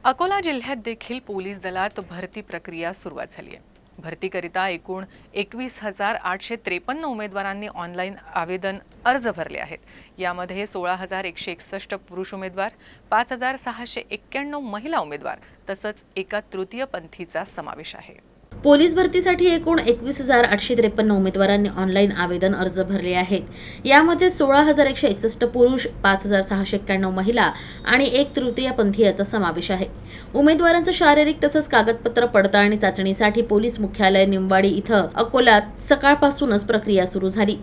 अकोला जिल्ह्यात देखील पोलीस दलात भरती प्रक्रिया सुरुवात झाली आहे। भरतीकरिता एकूण 21,853 उमेदवारांनी ऑनलाईन आवेदन अर्ज भरले आहेत। यामध्ये 16,161 पुरुष उमेदवार, 5,691 महिला उमेदवार तसंच एका तृतीयपंथीचा समावेश आहे। पोलीस भरतीसाठी एकूण 21,853 उमेदवारांनी ऑनलाईन आवेदन अर्ज भरले आहेत। यामध्ये 16,161 पुरुष, 5,691 महिला आणि एक तृतीयपंथीयाचा समावेश आहे। उमेदवारांचं शारीरिक तसंच कागदपत्र पडताळणी चाचणीसाठी पोलीस मुख्यालय निंबाडी इथं अकोल्यात सकाळपासूनच प्रक्रिया सुरू झाली।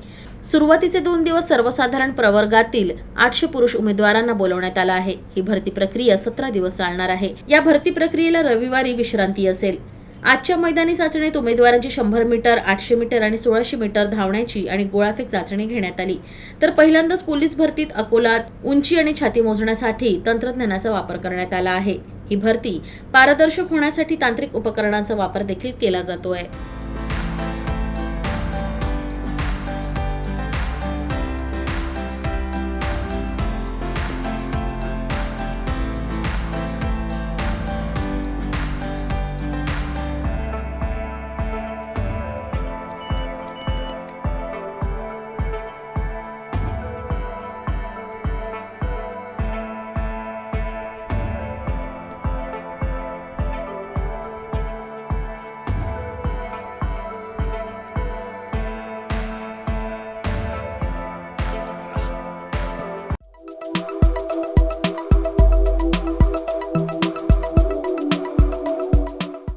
सुरुवातीचे 2 दिवस सर्वसाधारण प्रवर्गातील 800 पुरुष उमेदवारांना बोलवण्यात आलं आहे। ही भरती प्रक्रिया 17 दिवस चालणार आहे। या भरती प्रक्रियेला रविवारी विश्रांती असेल। आजच्या मैदानी चाचणीत उमेदवारांची 100 मीटर, 800 मीटर आणि 1600 मीटर धावण्याची आणि गोळाफेक चाचणी घेण्यात आली। तर पहिल्यांदाच पोलीस भरतीत अकोल्यात उंची आणि छाती मोजण्यासाठी तंत्रज्ञानाचा वापर करण्यात आला आहे। ही भरती पारदर्शक होण्यासाठी तांत्रिक उपकरणांचा वापर देखील केला जातोय।